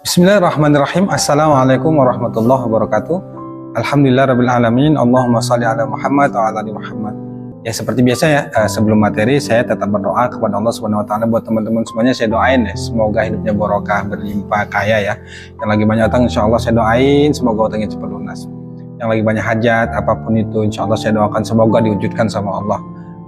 Bismillahirrahmanirrahim. Assalamualaikum warahmatullahi wabarakatuh. Alhamdulillahirrabbilalamin. Allahumma shalli ala Muhammad wa ala ali Muhammad. Ya seperti biasa ya, sebelum materi saya tetap berdoa kepada Allah Subhanahu wa taala. Buat teman-teman semuanya saya doain ya, semoga hidupnya barokah, berlimpah, kaya ya. Yang lagi banyak utang insyaallah saya doain semoga utangnya cepat lunas. Yang lagi banyak hajat apapun itu insyaallah saya doakan semoga diwujudkan sama Allah.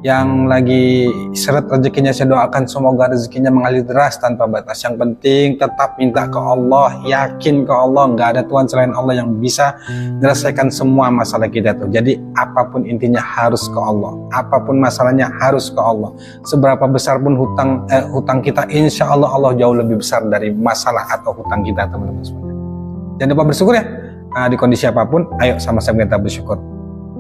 Yang lagi seret rezekinya saya doakan semoga rezekinya mengalir deras tanpa batas. Yang penting tetap minta ke Allah, yakin ke Allah, nggak ada Tuhan selain Allah yang bisa menyelesaikan semua masalah kita tuh. Jadi apapun intinya harus ke Allah, apapun masalahnya harus ke Allah. Seberapa besar pun hutang kita, insya Allah Allah jauh lebih besar dari masalah atau hutang kita teman-teman semuanya. Jangan lupa bersyukur ya, di kondisi apapun. Ayo sama-sama kita bersyukur.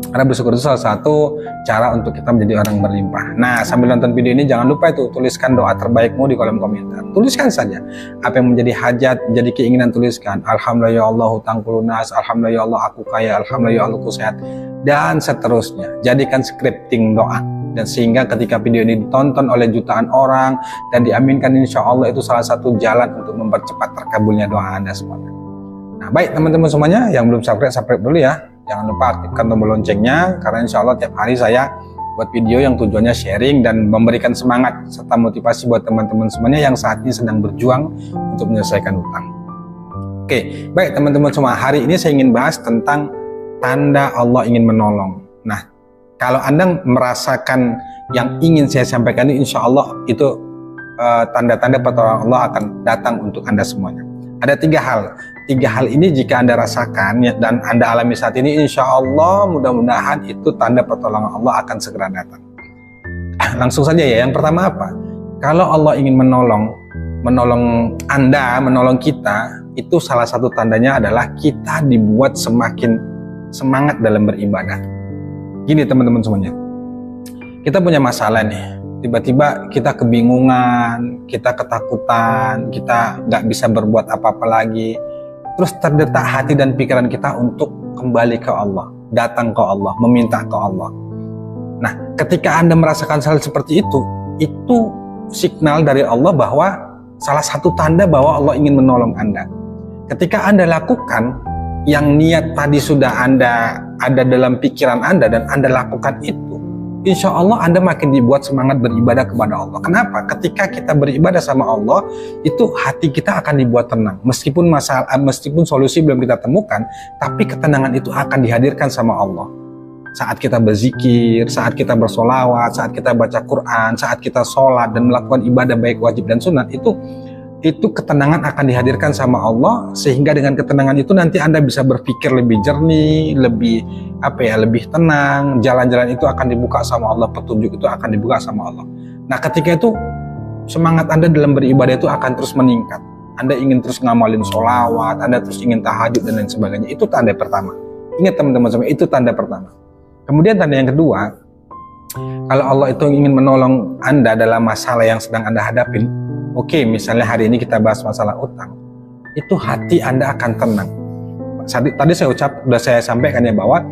Karena bersyukur itu salah satu cara untuk kita menjadi orang berlimpah. Nah, sambil nonton video ini jangan lupa itu tuliskan doa terbaikmu di kolom komentar. Tuliskan saja apa yang menjadi hajat, menjadi keinginan, tuliskan. Alhamdulillah ya Allah hutangku lunas, alhamdulillah ya Allah aku kaya, alhamdulillah ya Allah aku sehat, dan seterusnya. Jadikan scripting doa, dan sehingga ketika video ini ditonton oleh jutaan orang dan diaminkan, insya Allah itu salah satu jalan untuk mempercepat terkabulnya doa Anda semuanya. Nah, baik teman-teman semuanya yang belum subscribe dulu ya. Jangan lupa aktifkan tombol loncengnya, karena insya Allah tiap hari saya buat video yang tujuannya sharing dan memberikan semangat serta motivasi buat teman-teman semuanya yang saat ini sedang berjuang untuk menyelesaikan hutang. Oke, baik teman-teman semua, hari ini saya ingin bahas tentang tanda Allah ingin menolong. Nah, kalau Anda merasakan yang ingin saya sampaikan ini, insya Allah itu tanda-tanda pertolongan Allah akan datang untuk Anda semuanya. Ada tiga hal ini jika Anda rasakan dan Anda alami saat ini, insya Allah mudah-mudahan itu tanda pertolongan Allah akan segera datang. Langsung saja ya, yang pertama apa? Kalau Allah ingin menolong Anda, menolong kita, itu salah satu tandanya adalah kita dibuat semakin semangat dalam beribadah. Gini teman-teman semuanya, kita punya masalah nih, tiba-tiba kita kebingungan, kita ketakutan, kita nggak bisa berbuat apa-apa lagi. Terus terdetak hati dan pikiran kita untuk kembali ke Allah, datang ke Allah, meminta ke Allah. Nah, ketika Anda merasakan hal seperti itu signal dari Allah bahwa salah satu tanda bahwa Allah ingin menolong Anda. Ketika Anda lakukan yang niat tadi sudah Anda ada dalam pikiran Anda dan Anda lakukan itu, insya Allah Anda makin dibuat semangat beribadah kepada Allah. Kenapa? Ketika kita beribadah sama Allah, itu hati kita akan dibuat tenang. Meskipun solusi belum kita temukan, tapi ketenangan itu akan dihadirkan sama Allah. Saat kita berzikir, saat kita bersolawat, saat kita baca Quran, saat kita sholat dan melakukan ibadah baik wajib dan sunat, itu ketenangan akan dihadirkan sama Allah, sehingga dengan ketenangan itu nanti Anda bisa berpikir lebih jernih, lebih tenang, jalan-jalan itu akan dibuka sama Allah, petunjuk itu akan dibuka sama Allah. Nah, ketika itu semangat Anda dalam beribadah itu akan terus meningkat. Anda ingin terus ngamalin sholawat, Anda terus ingin tahajud dan lain sebagainya. Itu tanda pertama. Ingat teman-teman semua, itu tanda pertama. Kemudian tanda yang kedua, kalau Allah itu ingin menolong Anda dalam masalah yang sedang Anda hadapin, oke, misalnya hari ini kita bahas masalah utang, itu hati Anda akan tenang. Tadi saya sampaikan ya bahwa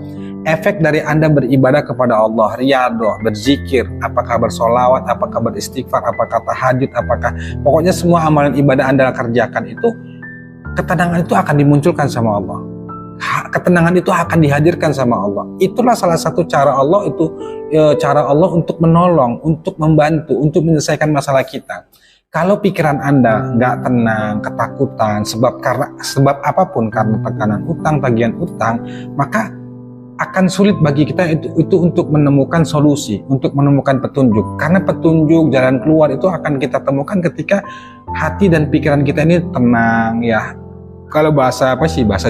efek dari Anda beribadah kepada Allah, riyadhah, berzikir, apakah bersolawat, apakah beristighfar, apakah tahajud, pokoknya semua amalan ibadah Anda kerjakan itu, ketenangan itu akan dimunculkan sama Allah. Ketenangan itu akan dihadirkan sama Allah. Itulah salah satu cara Allah untuk menolong, untuk membantu, untuk menyelesaikan masalah kita. Kalau pikiran Anda nggak tenang, ketakutan, sebab apapun, karena tekanan utang, tagihan utang, maka akan sulit bagi kita itu untuk menemukan solusi, untuk menemukan petunjuk. Karena petunjuk, jalan keluar itu akan kita temukan ketika hati dan pikiran kita ini tenang ya. Kalau bahasa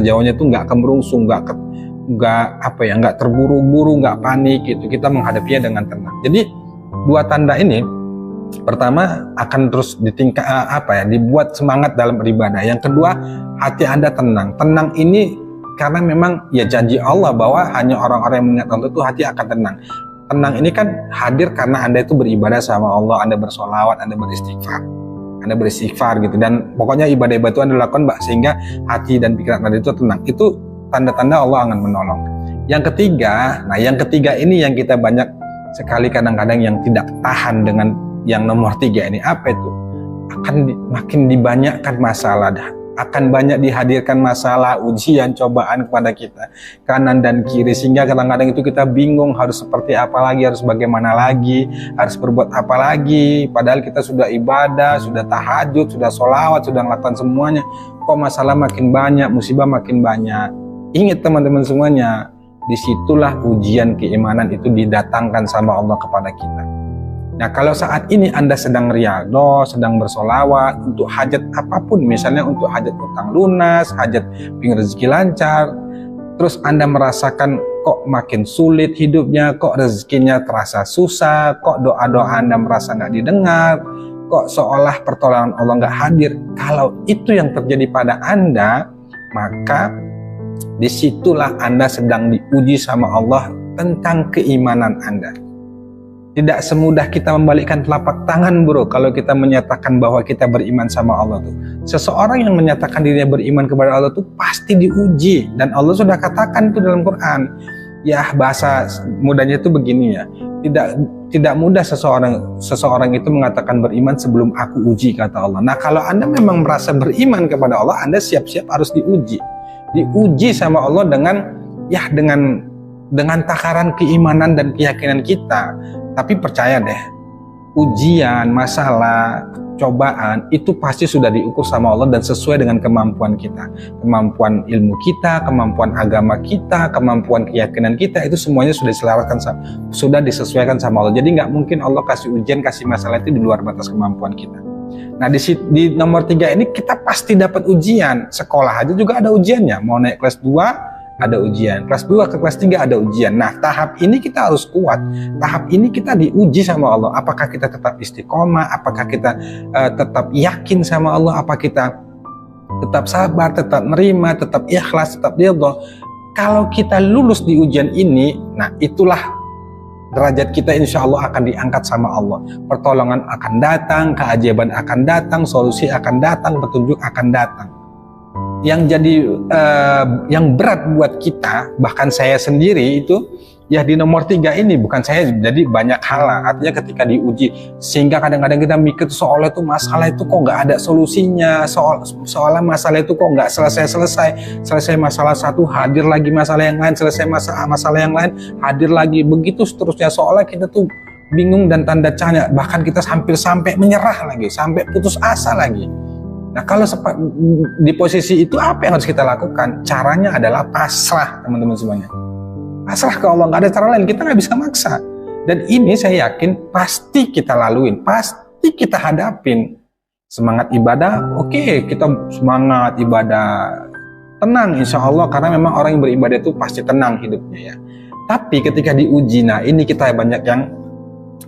Jawanya itu nggak kemerungsung, nggak terburu-buru, nggak panik gitu. Kita menghadapinya dengan tenang. Jadi dua tanda ini, pertama akan terus dibuat semangat dalam beribadah. Yang kedua, hati Anda tenang. Tenang ini karena memang ya janji Allah bahwa hanya orang-orang yang mengingat Allah itu hati akan tenang. Tenang ini kan hadir karena Anda itu beribadah sama Allah, Anda bersolawat, Anda beristighfar gitu, dan pokoknya ibadah-ibadah itu Anda lakukan sehingga hati dan pikiran Anda itu tenang. Itu tanda-tanda Allah akan menolong. Yang ketiga ini yang kita banyak sekali kadang-kadang yang tidak tahan dengan yang nomor 3 ini. Apa itu? Akan makin dibanyakkan masalah. akan banyak dihadirkan masalah, ujian, cobaan kepada kita, kanan dan kiri, sehingga kadang-kadang itu kita bingung harus seperti apa lagi, harus bagaimana lagi, harus berbuat apa lagi. Padahal kita sudah ibadah, sudah tahajud, sudah sholawat, sudah melakukan semuanya, kok masalah makin banyak, musibah makin banyak. Ingat teman-teman semuanya, disitulah ujian keimanan itu didatangkan sama Allah kepada kita. Nah, kalau saat ini Anda sedang riyadhah, sedang bersolawat untuk hajat apapun, misalnya untuk hajat utang lunas, hajat pingin rezeki lancar, terus Anda merasakan kok makin sulit hidupnya, kok rezekinya terasa susah, kok doa-doa Anda merasa nggak didengar, kok seolah pertolongan Allah nggak hadir. Kalau itu yang terjadi pada Anda, maka disitulah Anda sedang diuji sama Allah tentang keimanan Anda. Tidak semudah kita membalikkan telapak tangan, bro, kalau kita menyatakan bahwa kita beriman sama Allah tuh. Seseorang yang menyatakan dirinya beriman kepada Allah tuh pasti diuji, dan Allah sudah katakan itu dalam Quran. Ya, bahasa mudahnya itu begini ya. Tidak mudah seseorang itu mengatakan beriman sebelum aku uji, kata Allah. Nah, kalau Anda memang merasa beriman kepada Allah, Anda siap-siap harus diuji. Diuji sama Allah dengan takaran keimanan dan keyakinan kita. Tapi percaya deh, ujian, masalah, cobaan itu pasti sudah diukur sama Allah dan sesuai dengan kemampuan kita, kemampuan ilmu kita, kemampuan agama kita, kemampuan keyakinan kita, itu semuanya sudah disesuaikan sama Allah. Jadi nggak mungkin Allah kasih ujian, kasih masalah itu di luar batas kemampuan kita. Nah, di nomor 3 ini kita pasti dapat ujian. Sekolah aja juga ada ujiannya. Mau naik kelas 2 ada ujian, kelas 2 ke kelas 3 ada ujian. Nah, tahap ini kita harus kuat. Tahap ini kita diuji sama Allah. Apakah kita tetap istiqomah? Apakah kita tetap yakin sama Allah? Apa kita tetap sabar, tetap nerima, tetap ikhlas, tetap ridha? Kalau kita lulus di ujian ini, nah itulah derajat kita insya Allah akan diangkat sama Allah. Pertolongan akan datang, keajaiban akan datang, solusi akan datang, petunjuk akan datang. Yang jadi yang berat buat kita, bahkan saya sendiri itu ya di nomor 3 ini, bukan saya, jadi banyak hal lah. Artinya ketika diuji, sehingga kadang-kadang kita mikir soal itu masalah itu kok nggak ada solusinya, soalnya masalah itu kok nggak selesai masalah satu hadir lagi masalah yang lain, selesai masalah yang lain hadir lagi, begitu seterusnya. Soalnya kita tuh bingung dan tanda tanya, bahkan kita hampir sampai menyerah lagi, sampai putus asa lagi. Nah, kalau di posisi itu apa yang harus kita lakukan? Caranya adalah pasrah, teman-teman semuanya. Pasrah ke Allah, nggak ada cara lain, kita nggak bisa maksa. Dan ini saya yakin pasti kita laluin, pasti kita hadapin. Semangat ibadah, oke, kita semangat ibadah, tenang insya Allah, karena memang orang yang beribadah itu pasti tenang hidupnya ya. Tapi ketika diuji, nah ini kita banyak yang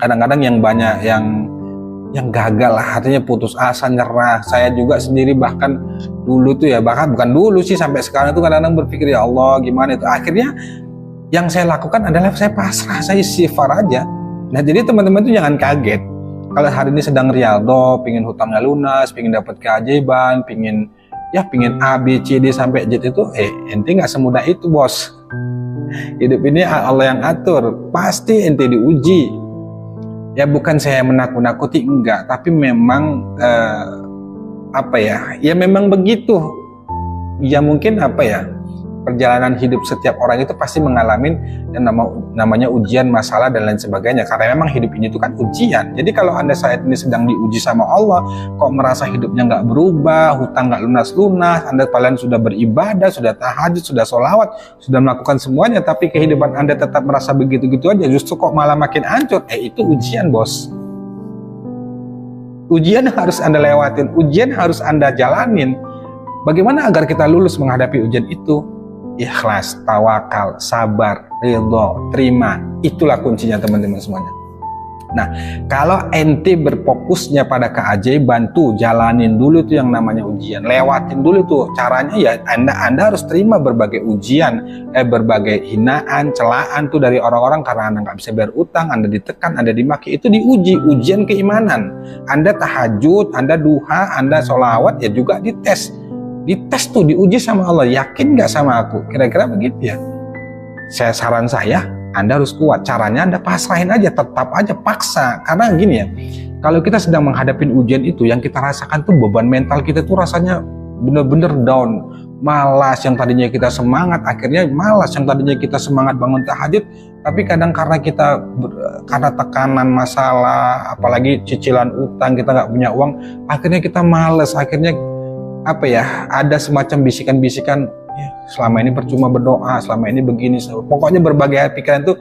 kadang-kadang yang gagal lah, artinya putus asa, nyerah. Saya juga sendiri bahkan dulu tuh ya, bahkan bukan dulu sih, sampai sekarang tuh kadang-kadang berpikir ya Allah gimana itu. Akhirnya yang saya lakukan adalah saya pasrah, saya istighfar aja. Nah, jadi teman-teman tuh jangan kaget kalau hari ini sedang riyadhah, pingin hutangnya lunas, pingin dapat keajaiban, pingin A, B, C, D sampai Z itu, ente nggak semudah itu, bos. Hidup ini Allah yang atur, pasti ente diuji. Ya, bukan saya menakut-nakuti, enggak, tapi memang ya memang begitu. Ya mungkin perjalanan hidup setiap orang itu pasti mengalami yang namanya ujian, masalah dan lain sebagainya, karena memang hidup ini itu kan ujian. Jadi kalau Anda saat ini sedang diuji sama Allah, kok merasa hidupnya nggak berubah, hutang nggak lunas-lunas, Anda kalian sudah beribadah, sudah tahajud, sudah sholawat, sudah melakukan semuanya, tapi kehidupan Anda tetap merasa begitu-gitu aja, justru kok malah makin hancur, itu ujian, bos. Ujian harus Anda lewatin, ujian harus Anda jalanin. Bagaimana agar kita lulus menghadapi ujian itu? Ikhlas, tawakal, sabar, ridho, terima. Itulah kuncinya, teman-teman semuanya. Nah, kalau ente berfokusnya pada keajaiban tuh, jalanin dulu tuh yang namanya ujian, lewatin dulu tuh. Caranya ya Anda harus terima berbagai ujian, berbagai hinaan, celaan tuh dari orang-orang karena Anda nggak bisa bayar utang, Anda ditekan, Anda dimaki, itu diuji, ujian keimanan. Anda tahajud, Anda duha, Anda sholawat, ya juga dites tuh, diuji sama Allah, yakin nggak sama aku, kira-kira begitu ya. Saran saya, Anda harus kuat. Caranya Anda pasrahin aja, tetap aja paksa. Karena gini ya, kalau kita sedang menghadapi ujian itu, yang kita rasakan tuh beban mental kita tuh rasanya bener-bener down, malas. Yang tadinya kita semangat akhirnya malas, yang tadinya kita semangat bangun tahajud, tapi kadang karena kita karena tekanan masalah, apalagi cicilan utang, kita nggak punya uang, akhirnya kita malas. Akhirnya apa ya, ada semacam bisikan-bisikan, ya, selama ini percuma berdoa, selama ini begini, pokoknya berbagai pikiran itu.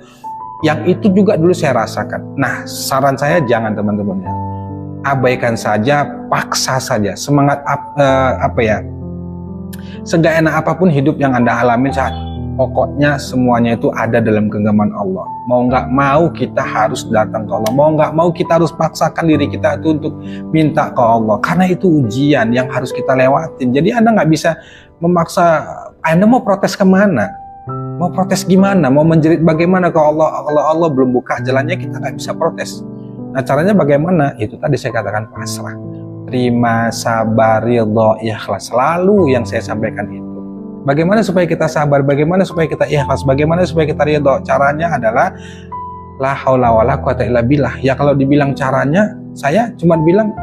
Yang itu juga dulu saya rasakan. Nah, saran saya jangan, teman-teman, ya, abaikan saja, paksa saja, semangat seenggak enak apapun hidup yang Anda alami saat, pokoknya semuanya itu ada dalam genggaman Allah. Mau nggak mau kita harus datang ke Allah, mau nggak mau kita harus paksakan diri kita itu untuk minta ke Allah, karena itu ujian yang harus kita lewatin. Jadi Anda nggak bisa memaksa. Anda mau protes kemana? Mau protes gimana? Mau menjerit bagaimana ke Allah? Kalau Allah belum buka jalannya, kita nggak bisa protes. Nah, caranya bagaimana? Itu tadi saya katakan, pasrah, terima, sabar, ridho, ikhlas. Selalu yang saya sampaikan itu. Bagaimana supaya kita sabar? Bagaimana supaya kita ikhlas? Bagaimana supaya kita ridho? Caranya adalah la haula wala quwata illa billah. Ya kalau dibilang caranya, saya cuma bilang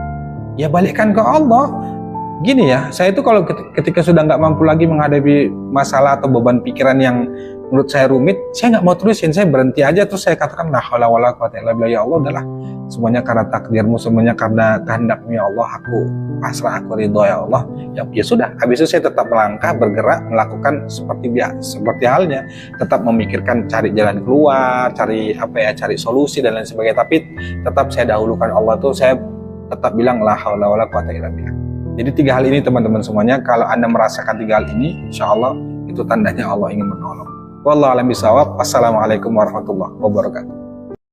ya balikkan ke Allah. Gini ya, saya itu kalau ketika sudah nggak mampu lagi menghadapi masalah atau beban pikiran yang menurut saya rumit, saya nggak mau terusin, saya berhenti aja, terus saya katakan la haula wala quwata illa billah, ya Allah, udahlah, semuanya karena takdirmu, semuanya karena kehendakmu ya Allah, aku pasrah, aku ridho ya Allah. Ya sudah, habis itu saya tetap melangkah, bergerak, melakukan seperti halnya, tetap memikirkan cari jalan keluar, cari solusi dan lain sebagainya, tapi tetap saya dahulukan Allah tuh, saya tetap bilang la haula wala quwata illa billah. Jadi 3 hal ini, teman-teman semuanya, kalau Anda merasakan 3 hal ini, insya Allah itu tandanya Allah ingin menolong. Wallahu a'lam bishawab. Wassalamualaikum warahmatullahi wabarakatuh.